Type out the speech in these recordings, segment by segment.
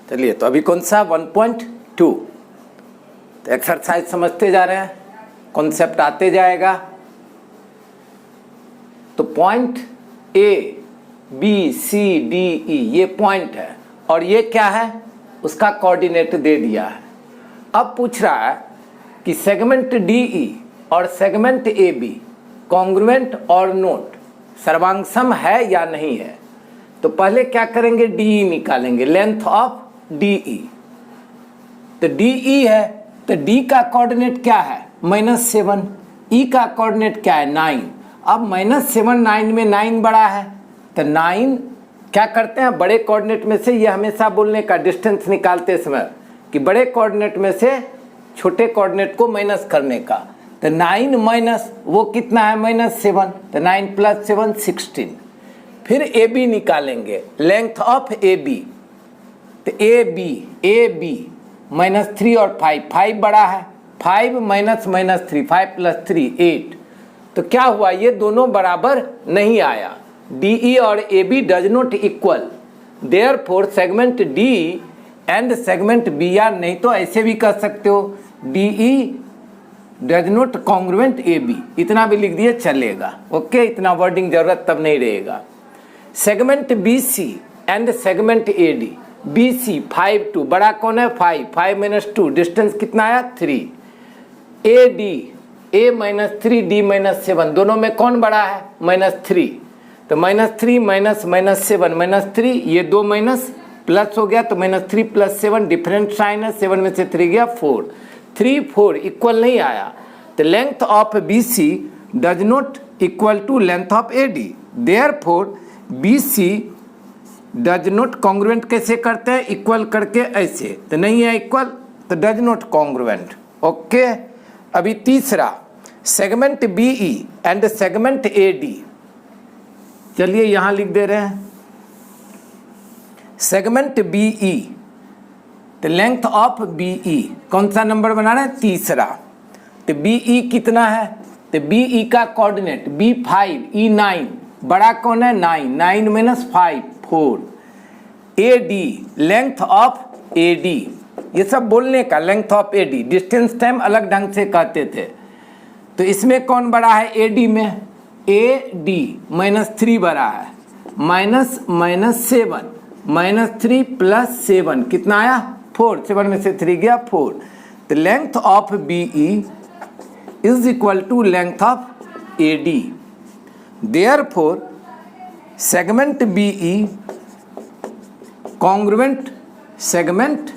चलिए, तो अभी कौन सा 1.2, तो एक्सरसाइज समझते जा रहे हैं, कॉन्सेप्ट आते जाएगा। तो point A B C D E ये पॉइंट है और ये क्या है, उसका कोऑर्डिनेट दे दिया है। अब पूछ रहा है कि सेगमेंट डी ई और सेगमेंट ए बी कॉन्ग्रुएंट और नोट, सर्वांगसम है या नहीं है। तो पहले क्या करेंगे, डी ई निकालेंगे, लेंथ ऑफ डी ई। तो डी ई है तो डी का कोऑर्डिनेट क्या है, -7, ई का कोऑर्डिनेट क्या है, 9। अब -7 9 में 9 बड़ा है, तो 9 क्या करते हैं, बड़े कोऑर्डिनेट में से, ये हमेशा बोलने का डिस्टेंस निकालते समय कि बड़े कोऑर्डिनेट में से छोटे कोऑर्डिनेट को माइनस करने का। तो 9 माइनस वो कितना है, -7, तो 9 + 7 16। फिर ए बी निकालेंगे, लेंथ ऑफ ए बी। तो ए बी -3 और 5 बड़ा है, 5 -3 5 + 3 8। तो क्या हुआ, ये दोनों बराबर नहीं आया। डी ई और A B does not equal, therefore segment D and segment B are, नहीं तो ऐसे भी कर सकते हो, D E does not congruent A B, इतना भी लिख दिए चलेगा। ओके, इतना वर्डिंग जरूरत तब नहीं रहेगा। Segment B C and segment A D, B C 5 2 बड़ा कौन है, 5 - 2 डिस्टेंस कितना आया 3। ए डी ए -3 डी -7 दोनों में कौन बड़ा है, -3। तो -3 -7 -3, ये 2 माइनस प्लस हो गया, तो -3 + 7 डिफरेंट साइन है, 7 में से 3 गया 4, 3 4 इक्वल नहीं आया। तो length of B C does not equal to length of A D, therefore B C does not congruent कैसे करते हैं, इक्वल करके ऐसे, तो नहीं है इक्वल, तो डज नॉट कॉन्ग्रुएंट। ओके, अभी तीसरा segment B E and segment A D, चलिए यहां लिख दे रहे हैं सेगमेंट बी ई, तो लेंथ ऑफ बी ई कौन सा नंबर बना रहे हैं, तीसरा। तो बी ई कितना है, तो बी ई का कोऑर्डिनेट बी 5 ई 9, बड़ा कौन है 9 - 5 4। A D length of A D, ये सब बोलने का, length of A D, distance time अलग ढंग से कहते थे। तो इसमें कौन बड़ा है, ए डी में, ए डी -3 बड़ा है, -7 -3 + 7 कितना आया 4, 7 में से 3 गया 4। तो length of B E is equal to length of A D, therefore segment B E congruent segment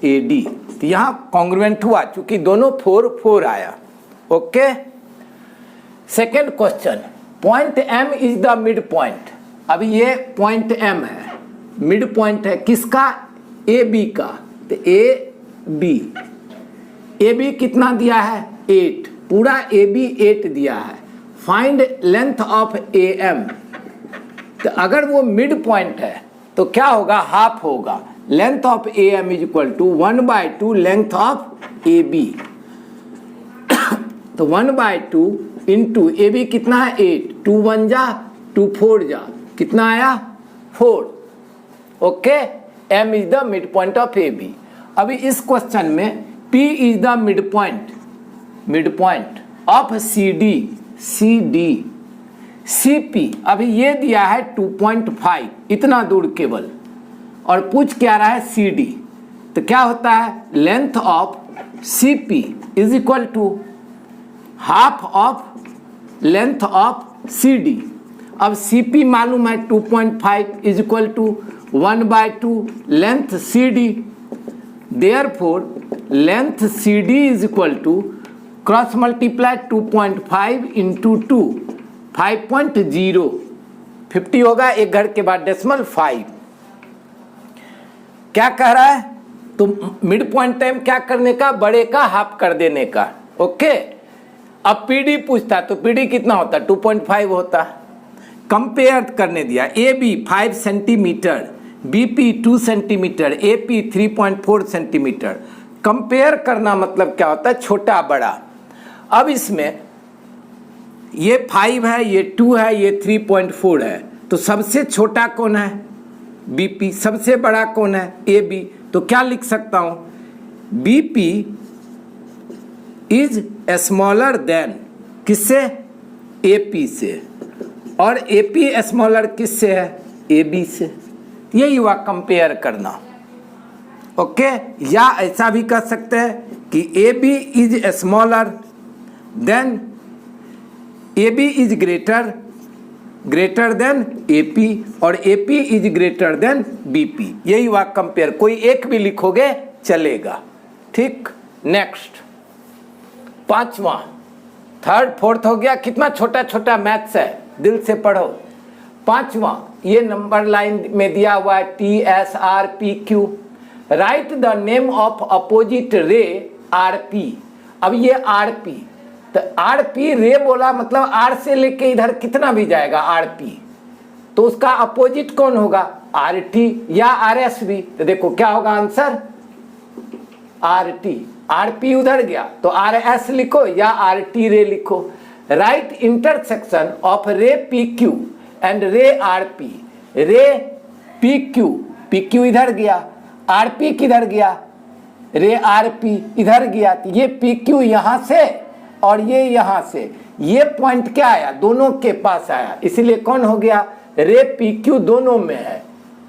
A D. तो यहाँ कॉन्ग्रुएंट हुआ क्योंकि दोनों 4 4 आया। Okay, second question, point M is the mid point. अभी ये पॉइंट एम है, mid point है किसका, ए बी का। तो ए बी कितना दिया है 8, पूरा ए बी 8 दिया है। Find length of A M, तो अगर वो मिड पॉइंट है तो क्या होगा, हाफ होगा। Length of A M is equal to 1/2 length of A B. तो 1/2 इंटू ए बी कितना है 8, 2 1 जा 2 4 जा, कितना आया 4। Okay, M is the mid point of A B. अभी इस क्वेश्चन में P is the mid point of C D C P. अभी ये दिया है 2.5, इतना दूर केवल, और पूछ क्या रहा है सी डी। तो क्या होता है, length of C P is equal to half of length of C D. अब सी पी मालूम है 2.5 is equal to 1/2 length C D, therefore length C D is equal to cross multiply 2.5 into 2 5.0, 50 होगा, एक घर के बाद decimal 5। क्या कह रहा है, तो मिड पॉइंट टाइम क्या करने का, बड़े का हाफ कर देने का। ओके, अब पीडी पूछता तो पीडी कितना होता, 2.5 होता। कंपेयर करने दिया, A B 5 centimetre, B P 2 centimetre, A P 3.4 centimetre. Compare करना मतलब क्या होता है, छोटा बड़ा। अब इसमें ये 5 है, ये 2 है, ये 3.4 है, तो सबसे छोटा कौन है, बीपी, सबसे बड़ा कौन है, ए बी। तो क्या लिख सकता हूं, बीपी इज स्मॉलर देन, किससे, एपी से, और एपी स्मॉलर किससे है, एबी से। यही हुआ कंपेयर करना। ओके, या ऐसा भी कर सकते हैं कि A B is smaller than A B is greater than A P, और A P is greater than B P. यही हुआ कंपेयर, कोई एक भी लिखोगे चलेगा। ठीक, नेक्स्ट पांचवा, थर्ड फोर्थ हो गया, कितना छोटा छोटा मैथ्स है, दिल से पढ़ो। पांचवा, ये नंबर लाइन में दिया हुआ है T S R P Q, right the name of opposite रे आर पी। अब ये आर पी, तो आर पी रे बोला मतलब आर से लेके इधर कितना भी जाएगा आर पी, तो उसका अपोजिट कौन होगा, आर टी या आर एस भी। तो देखो क्या होगा answer, R T. R P उधर गया तो आर एस लिखो या आर टी रे लिखो। राइट इंटरसेक्शन ऑफ रे पी क्यू एंड रे आर पी। रे पी क्यू इधर गया, आर पी किधर गया, रे आर पी इधर गया, तो ये पी क्यू यहां से और ये यहां से, ये पॉइंट क्या आया, दोनों के पास आया, इसलिए कौन हो गया, रे पी क्यू दोनों में है,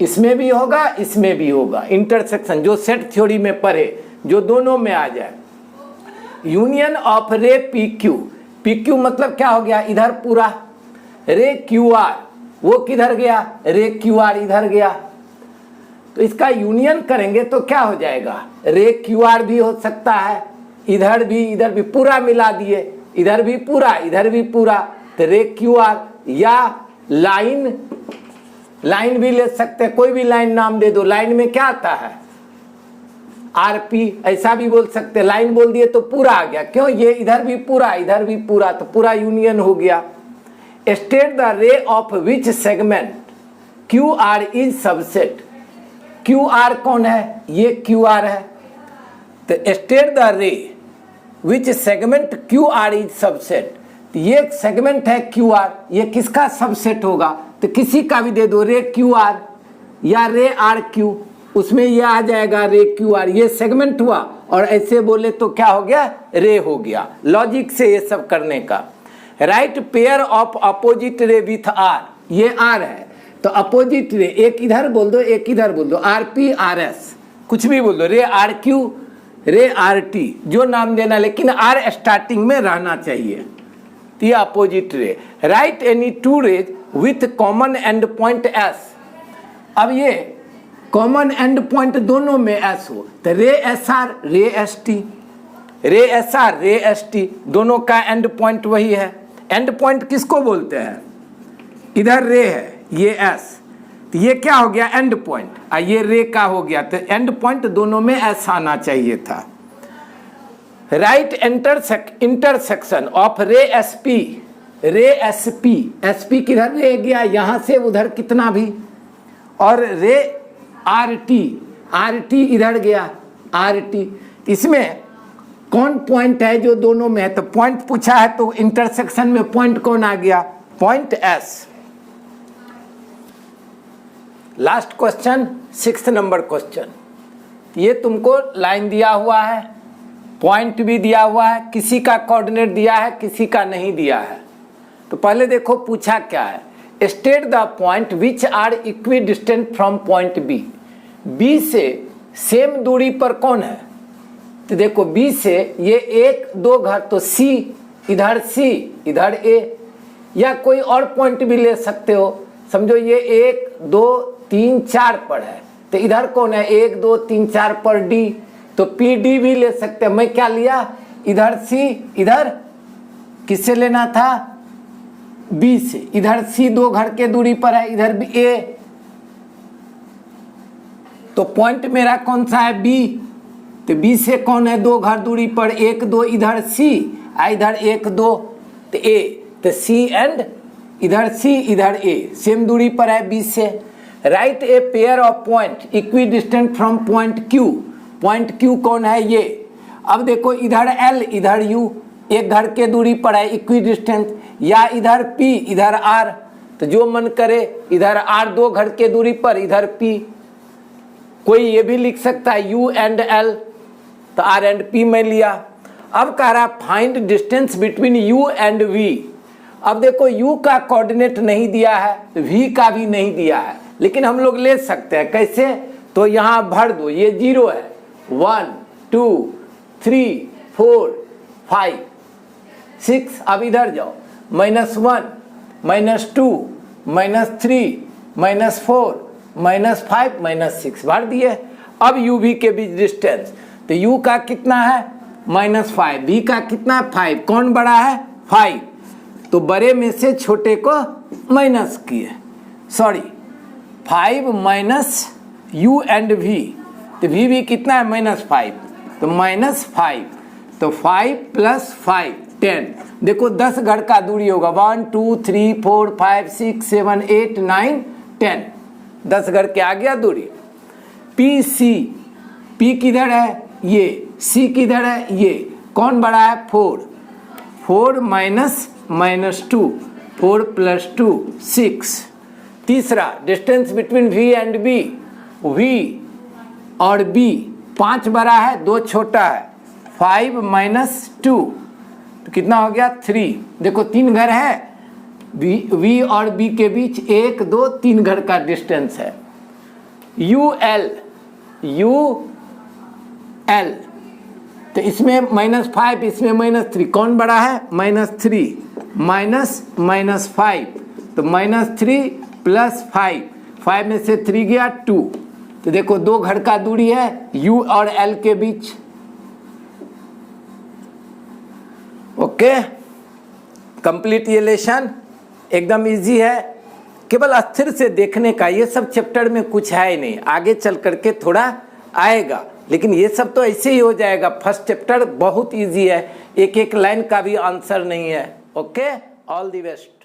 इसमें भी होगा इसमें भी होगा। इंटरसेक्शन जो सेट थ्योरी में पढ़े, जो दोनों में आ जाए। यूनियन ऑफ रे पी क्यू मतलब क्या हो गया, इधर पूरा, रे क्यू आर वो किधर गया, रे क्यू आर इधर गया, तो इसका यूनियन करेंगे तो क्या हो जाएगा, रे क्यू आर भी हो सकता है, इधर भी पूरा मिला दिए, इधर भी पूरा, तो रे क्यू आर, या लाइन भी ले सकते हैं, कोई भी लाइन नाम दे दो। लाइन में क्या आता है, आरपी, ऐसा भी बोल सकते, लाइन बोल दिए तो पूरा आ गया, क्यों, ये इधर भी पूरा, तो पूरा यूनियन हो गया। State the ray of which segment Q R is subset. Q R कौन है, ये क्यू आर है, तो स्टेट द रे विच segment Q R is subset. ये सेगमेंट है क्यू आर, ये किसका सबसेट होगा, तो किसी का भी दे दो, रे क्यू आर या रे आर क्यू, उसमें ये आ जाएगा रे क्यू आर, ये सेगमेंट हुआ, और ऐसे बोले तो क्या हो गया, रे हो गया। लॉजिक से ये सब करने का। Write pair of opposite ray with R, ये आर है तो अपोजिट रे, एक इधर बोल दो एक इधर बोल दो, आर पी आर एस कुछ भी बोल दो, रे आर क्यू रे आर टी, जो नाम देना, लेकिन आर स्टार्टिंग में रहना चाहिए। ये opposite ray. Write any two rays with common end point S. अब ये कॉमन एंड पॉइंट दोनों में एस हो, तो रे एस आर रे एस टी, रे एस आर रे एस टी, दोनों का एंड पॉइंट वही है। एंड पॉइंट किसको बोलते हैं, इधर रे है, ये एस, तो ये क्या हो गया एंड पॉइंट, ये रे का हो गया, तो एंड पॉइंट दोनों में एस आना चाहिए था। राइट इंटरसेक्शन ऑफ रे एस पी, एस पी किधर रे गया, यहां से उधर कितना भी, और रे आर टी इधर गया, आर टी, इसमें कौन पॉइंट है जो दोनों में है, तो पॉइंट पूछा है तो इंटरसेक्शन में पॉइंट कौन आ गया, point S. Last question, 6th number question. ये तुमको लाइन दिया हुआ है, पॉइंट भी दिया हुआ है, किसी का कोऑर्डिनेट दिया है किसी का नहीं दिया है। तो पहले देखो पूछा क्या है, state the point which are equidistant from point B. B से सेम दूरी पर कौन है, तो देखो बी से ये 1 2 घर, तो सी इधर ए, या कोई और पॉइंट भी ले सकते हो, समझो ये 1 2 3 4 पर है, तो इधर कौन है 1 2 3 4 पर डी, तो पी डी भी ले सकते हैं। मैं क्या लिया, इधर सी, इधर किससे लेना था, बी से, इधर सी 2 घर के दूरी पर है, इधर भी ए, तो पॉइंट मेरा कौन सा है बी, तो बी से कौन है 2 घर दूरी पर, 1 2 इधर सी, इधर 1 2, तो ए, तो सी एंड इधर सी इधर ए सेम दूरी पर है बी से। Right a pair of point equi distant from point Q, point Q कौन है ये, अब देखो इधर एल इधर यू, 1 घर के दूरी पर है इक्वी डिस्टेंस, या इधर पी इधर आर, तो तो जो मन करे, इधर R 2 घर के दूरी पर, इधर P। कोई ये भी लिख सकता है U एंड L, तो R एंड P में लिया। अब कह रहा है find distance between U and V। अब देखो U का कोऑर्डिनेट नहीं दिया है, V का भी नहीं दिया है, लेकिन हम लोग ले सकते हैं। कैसे? तो यहाँ भर दो, ये 0 है, 1 2 3 4 5 6। अब इधर जाओ, -1 -2 -3 -4 -5 -6 भर दिए। अब UV के बीच डिस्टेंस, तो U का कितना है -5, V का कितना है 5। कौन बड़ा है? 5। तो बड़े में से छोटे को माइनस किए, sorry 5 minus U and V, तो V भी कितना है -5, तो -5, तो 5 + 5 10। देखो 10 घर का दूरी होगा, 1 2 3 4 5 6 7 8 9 10, 10 घर के आ गया दूरी। PC, P किधर है? ये। C किधर है? ये। कौन बड़ा है? 4। 4 - -2, 4 + 2 6। तीसरा distance between V and B, V और B 5 बड़ा है, 2 छोटा है, 5 - 2, तो कितना हो गया 3। देखो 3 घर है, V और B के बीच 1 2 3 घर का डिस्टेंस है। UL, तो इसमें -5, इसमें -3, कौन बड़ा है? -3 -5, तो -3 + 5, 5 में से 3 गया 2। तो देखो 2 घर का दूरी है U और L के बीच। ओके, कंप्लीट ये लेसन एकदम इजी है, केवल अस्थिर से देखने का। ये सब चैप्टर में कुछ है ही नहीं, आगे चल करके थोड़ा आएगा, लेकिन ये सब तो ऐसे ही हो जाएगा। फर्स्ट चैप्टर बहुत इजी है, एक एक लाइन का भी आंसर नहीं है। Okay, all the best.